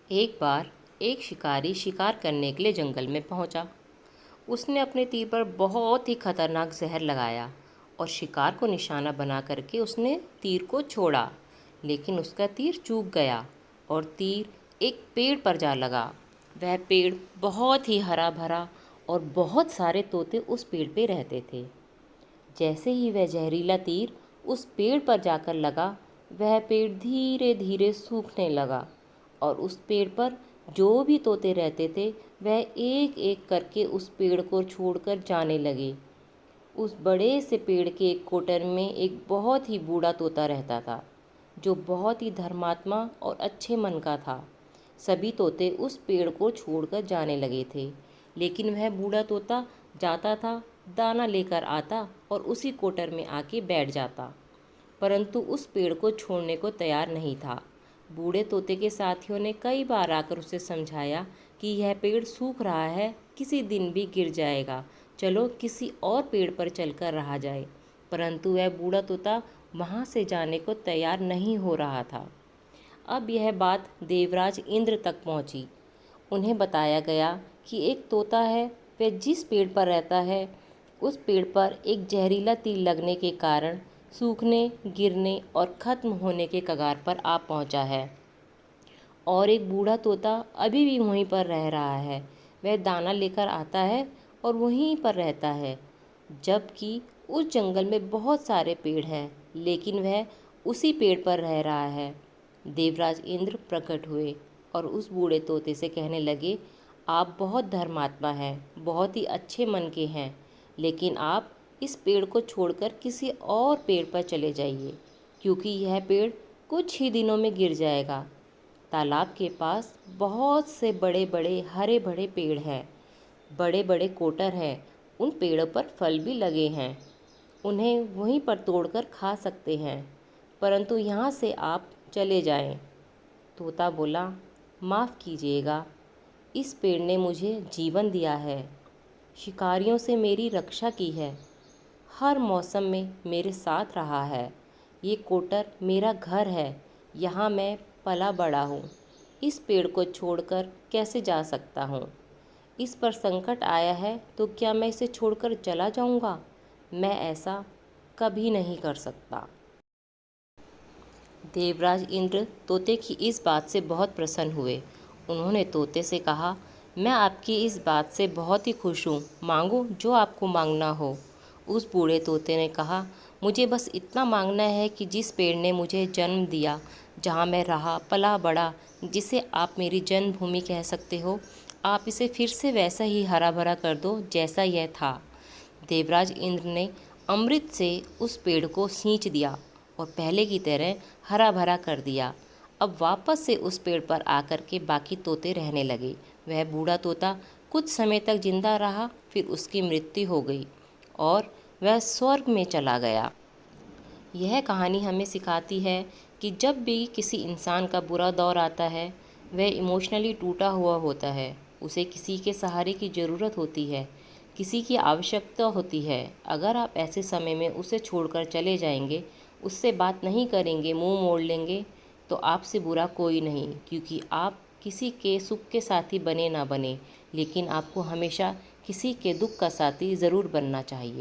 एक बार एक शिकारी शिकार करने के लिए जंगल में पहुंचा। उसने अपने तीर पर बहुत ही खतरनाक जहर लगाया और शिकार को निशाना बना करके उसने तीर को छोड़ा, लेकिन उसका तीर चूक गया और तीर एक पेड़ पर जा लगा। वह पेड़ बहुत ही हरा भरा और बहुत सारे तोते उस पेड़ पे रहते थे। जैसे ही वह जहरीला तीर उस पेड़ पर जाकर लगा, वह पेड़ धीरे धीरे सूखने लगा और उस पेड़ पर जो भी तोते रहते थे वह एक एक करके उस पेड़ को छोड़कर जाने लगे। उस बड़े से पेड़ के एक कोटर में एक बहुत ही बूढ़ा तोता रहता था, जो बहुत ही धर्मात्मा और अच्छे मन का था। सभी तोते उस पेड़ को छोड़कर जाने लगे थे, लेकिन वह बूढ़ा तोता जाता था, दाना लेकर आता और उसी कोटर में आके बैठ जाता, परंतु उस पेड़ को छोड़ने को तैयार नहीं था। बूढ़े तोते के साथियों ने कई बार आकर उसे समझाया कि यह पेड़ सूख रहा है, किसी दिन भी गिर जाएगा, चलो किसी और पेड़ पर चलकर रहा जाए, परंतु वह बूढ़ा तोता वहाँ से जाने को तैयार नहीं हो रहा था। अब यह बात देवराज इंद्र तक पहुँची। उन्हें बताया गया कि एक तोता है, वह जिस पेड़ पर रहता है उस पेड़ पर एक जहरीला तीर लगने के कारण सूखने, गिरने और ख़त्म होने के कगार पर आ पहुँचा है। और एक बूढ़ा तोता अभी भी वहीं पर रह रहा है। वह दाना लेकर आता है और वहीं पर रहता है, जबकि उस जंगल में बहुत सारे पेड़ हैं, लेकिन वह उसी पेड़ पर रह रहा है। देवराज इंद्र प्रकट हुए और उस बूढ़े तोते से कहने लगे, आप बहुत धर्मात्मा हैं, बहुत ही अच्छे मन के हैं, लेकिन आप इस पेड़ को छोड़कर किसी और पेड़ पर चले जाइए, क्योंकि यह पेड़ कुछ ही दिनों में गिर जाएगा। तालाब के पास बहुत से बड़े बड़े हरे भरे पेड़ हैं, बड़े बड़े कोटर हैं, उन पेड़ों पर फल भी लगे हैं, उन्हें वहीं पर तोड़कर खा सकते हैं, परंतु यहाँ से आप चले जाएं। तोता बोला, माफ़ कीजिएगा, इस पेड़ ने मुझे जीवन दिया है, शिकारियों से मेरी रक्षा की है, हर मौसम में मेरे साथ रहा है, ये कोटर मेरा घर है, यहाँ मैं पला बड़ा हूँ, इस पेड़ को छोड़कर कैसे जा सकता हूँ? इस पर संकट आया है तो क्या मैं इसे छोड़कर चला जाऊँगा? मैं ऐसा कभी नहीं कर सकता। देवराज इंद्र तोते की इस बात से बहुत प्रसन्न हुए। उन्होंने तोते से कहा, मैं आपकी इस बात से बहुत ही खुश हूँ, मांगो जो आपको मांगना हो। उस बूढ़े तोते ने कहा, मुझे बस इतना मांगना है कि जिस पेड़ ने मुझे जन्म दिया, जहाँ मैं रहा पला बड़ा, जिसे आप मेरी जन्मभूमि कह सकते हो, आप इसे फिर से वैसा ही हरा भरा कर दो जैसा यह था। देवराज इंद्र ने अमृत से उस पेड़ को सींच दिया और पहले की तरह हरा भरा कर दिया। अब वापस से उस पेड़ पर आकर के बाकी तोते रहने लगे। वह बूढ़ा तोता कुछ समय तक जिंदा रहा, फिर उसकी मृत्यु हो गई और वह स्वर्ग में चला गया। यह कहानी हमें सिखाती है कि जब भी किसी इंसान का बुरा दौर आता है, वह इमोशनली टूटा हुआ होता है, उसे किसी के सहारे की ज़रूरत होती है, किसी की आवश्यकता होती है। अगर आप ऐसे समय में उसे छोड़कर चले जाएंगे, उससे बात नहीं करेंगे, मुंह मोड़ लेंगे, तो आपसे बुरा कोई नहीं, क्योंकि आप किसी के सुख के साथी बने ना बने, लेकिन आपको हमेशा किसी के दुख का साथी ज़रूर बनना चाहिए।